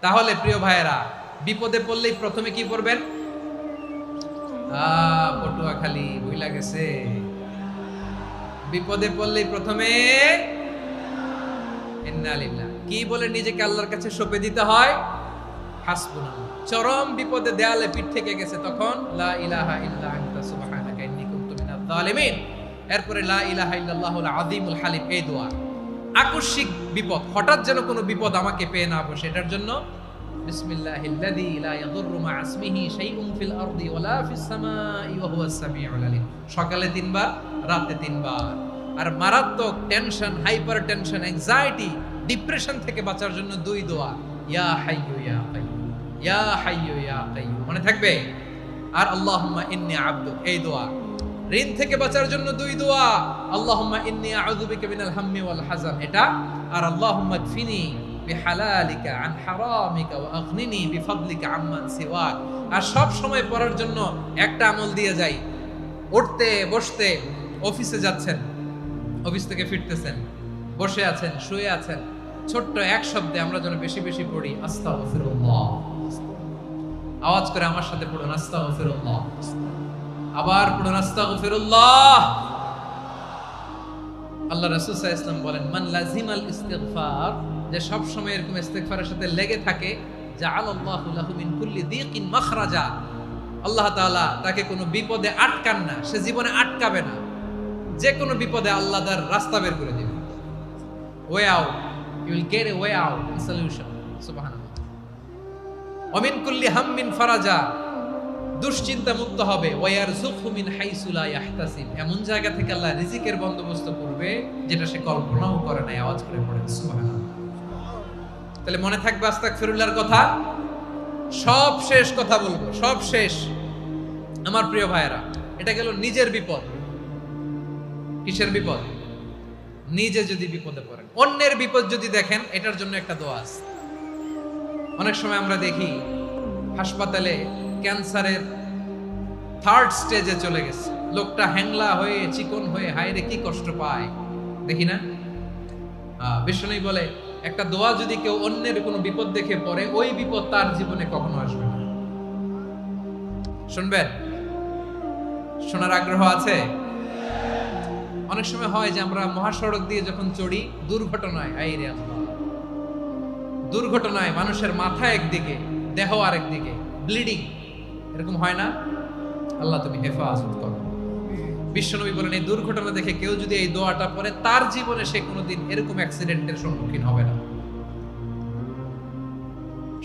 তাহলে প্রিয় ভাইয়েরা, বিপদে পড়লেই প্রথমে কি পড়বেন? পটুয়াখালী ভুইলা গেছে। বিপদে পড়লেই প্রথমে ইন্না লিল্লাহ কি বলে নিজেকে আল্লাহর কাছে সঁপে দিতে হয়? হাসবুনাল্লাহ। চরম বিপদে দেয়ালে পিঠ থেকে গেছে, তখন লা ইলাহা ইল্লা আনতা সুবহানাকা ইন্নী কুনতু মিনাজ জালিমিন। এরপরে লা ইলাহা ইল্লাল্লাহুল আযীমুল হালিম, এই দোয়া। আকস্মিক বিপদ, হঠাৎ যেন কোনো বিপদ আমাকে পেয়ে না বসে, এটার জন্য বিসমিল্লাহিল্লাযী লা ইয়াদুররু মা ইসমিহি শাইউন ফিল আরদি ওয়ালা ফিস সামাই ওয়া হুয়াস সামিউল আলীম। সকালে 3 বার, রাতে 3 বার। আর মারাত্মক tension, hyper tension, anxiety, depression থেকে বাঁচার জন্য 2 দোয়া, ইয়া হাইয়্যু ইয়া কাইয়্যুম, ইয়া হাইয়্যু ইয়া কাইয়্যুম, মনে থাকবে? আর আল্লাহুম্মা ইন্নী আবদুক, এই দোয়া। ঋণ থেকে বাঁচার জন্য 2 দোয়া, আল্লাহুম্মা ইন্নী আউযু বিকা মিনাল হাম্মি ওয়াল হাযান, এটা। আর আল্লাহুম্মা কফিনি বিহালালিকা আন হারামিকা ওয়া আগনিনি বিফাদলিকা আম্মান সিওয়াক। আর সব সময় পড়ার জন্য একটা আমল দিয়ে যাই, উঠতে বসতে, অফিসে যাচ্ছেন, অফিস থেকে ফিরতেছেন, বসে আছেন, শুয়ে আছেন, ছোট্ট এক শব্দে আমরা যেন বেশি বেশি পড়ি আস্তাগফিরুল্লাহ। আওয়াজ করে আমার সাথে পড়ুন আস্তাগফিরুল্লাহ, আবার পড়ুন আস্তাগফিরুল্লাহ। আল্লাহ রাসূল সাল্লাল্লাহু আলাইহি ওয়াসাল্লাম বলেন, মান লাজিমাল ইস্তিগফার, যে সব সময় এরকম ইস্তিগফারের সাথে লেগে থাকে, জাআলাল্লাহু লাহু মিন কুল্লি দীকিন মাখরাজা, আল্লাহ তাআলা তাকে কোনো বিপদে আটকান না, সে জীবনে আটকাবে না। যে কোনো বিপদে আল্লাহ তার রাস্তা বের করে দিবে, way out, you will get a way out, solution. সুবহানাল্লাহ। ওয়া মিন কুল্লি হাম্মিন ফারাজা, দুশ্চিন্তা মুক্ত হবে। ওয়ারযুকহু মিন হাইসু লা ইয়াহতাসিব, এমন জায়গা থেকে আল্লাহ রিজিকের বন্দোবস্ত করবে যেটা সে কল্পনাও করে নাই। আওয়াজ করে পড়েন সুবহানাল্লাহ। তাহলে মনে থাকবে আস্তাগফিরুল্লাহর কথা। সব শেষ কথা বলবো, সব শেষ আমার প্রিয় ভাইয়েরা। এটা গেল নিজের বিপদ। কিসের বিপদ? নিজে যদি বিপদে পড়েন। অন্যের বিপদ যদি দেখেন, এটার জন্য একটা দোয়া আছে। অনেক সময় আমরা দেখি হাসপাতালে ক্যান্সারের 3rd স্টেজে চলে গেছে, লোকটা হ্যাংলা হয়ে, চিকন হয়ে, হায়রে কি কষ্ট পায়, দেখি না? বিষ্ণু বলে, একটা দোয়া যদি কেউ অন্যের কোনো বিপদ দেখে পড়ে, ওই বিপদ তার জীবনে কখনো আসবে না। শুনবেন? শোনার আগ্রহ আছে? অনেক সময় হয় যে আমরা মহাসড়ক দিয়ে যখন চড়ি, দুর্ঘটনায়, আইরে আল্লাহ, দুর্ঘটনায় মানুষের মাথা একদিকে, দেহ আরেকদিকে, ব্লিডিং, এরকম হয় না? আল্লাহ তুমি হেফাজত করো। বিশ্বনবী বলেন, এই দুর্ঘটনা দেখে কেউ যদি এই দোয়াটা পড়ে, তার জীবনে সে কোনোদিন এরকম অ্যাক্সিডেন্টের সম্মুখীন হবে না।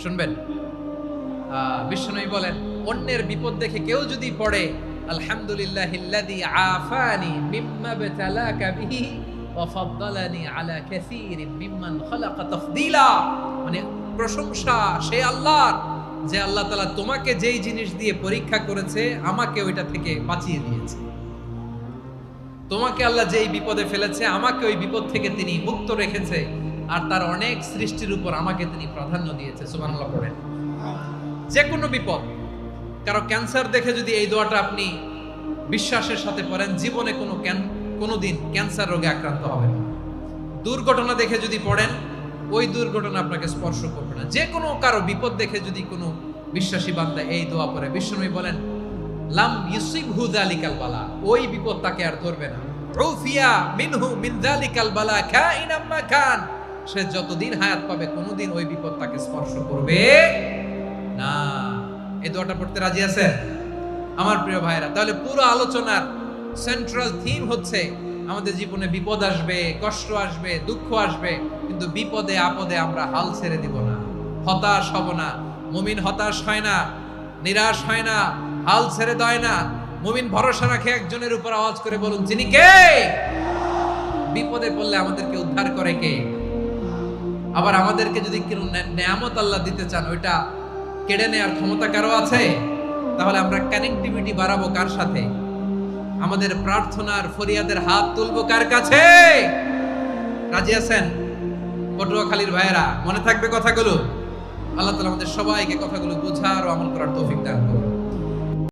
শুনবেন? বিশ্বনবী বলেন, অন্যের বিপদ দেখে কেউ যদি পড়ে, আলহামদুলিল্লাহিল্লাযী আফানি মিম্মা বতালাকা বিহি ওয়া ফাদ্দালানি আলা কাসীরিন মিম্মান খালাকা তাফদীলা, মানে প্রশংসা সে আল্লাহর, যে আল্লাহ তাআলা তোমাকে যেই জিনিস দিয়ে পরীক্ষা করেছে, আমাকে ওইটা থেকে বাঁচিয়ে দিয়েছে। তোমাকে আল্লাহ যেই বিপদে ফেলেছে, আমাকে ওই বিপদ থেকে তিনি মুক্ত রেখেছে, আর তার অনেক সৃষ্টির উপর আমাকে তিনি প্রাধান্য দিয়েছে। সুবহানাল্লাহ পড়েন। যে কোনো বিপদ, কারো ক্যান্সার দেখে যদি এই দোয়াটা আপনি বিশ্বাসের সাথে পড়েন, জীবনে কোনোদিন ক্যান্সার রোগে আক্রান্ত হবেন না। দুর্ঘটনা দেখে যদি পড়েন, ওই দুর্ঘটনা আপনাকে স্পর্শ করবে না। যে কোনো কারো বিপদ দেখে যদি কোনো বিশ্বাসী বান্দা এই দোয়া পড়ে, বিশ্বনবী বলেন, লাম ইউসিবহু যালিকাল বালা, ওই বিপদ তাকে আর ধরবে না। উফিয়া মিনহু মিন যালিকাল বালা কাইনাম মা কান, সে যতদিন হায়াত পাবে কোনোদিন ওই বিপদ তাকে স্পর্শ করবে না। এই দোয়াটা পড়তে রাজি আছেন আমার প্রিয় ভাইরা? তাহলে পুরো আলোচনার সেন্ট্রাল থিম হচ্ছে, আমাদের জীবনে বিপদ আসবে, কষ্ট আসবে, দুঃখ আসবে, কিন্তু বিপদে আপদে আমরা হাল ছেড়ে দিব না, হতাশ হব না। মুমিন হতাশ হয় না, নিরাশ হয় না, হাল ছেড়ে দেয় না। মুমিন ভরসা রাখে একজনের উপর। আওয়াজ করে বলুন, যিনি কে? বিপদে পড়লে আমাদেরকে উদ্ধার করে কে? আবার আমাদেরকে যদি কোনো নেয়ামত আল্লাহ দিতে চান, ওইটা কেড়ে নেওয়ার ক্ষমতা কারো আছে? তাহলে আমরা কানেক্টিভিটি বাড়াবো কার সাথে? আমাদের প্রার্থনার ফরিয়াদের হাত তুলবো কার কাছে? রাজি আছেন পটুয়াখালীর ভাইয়েরা? মনে থাকবে কথাগুলো? আল্লাহ তাআলা আমাদের সবাইকে কথাগুলো বোঝার ও আমল করার তৌফিক দান করুন।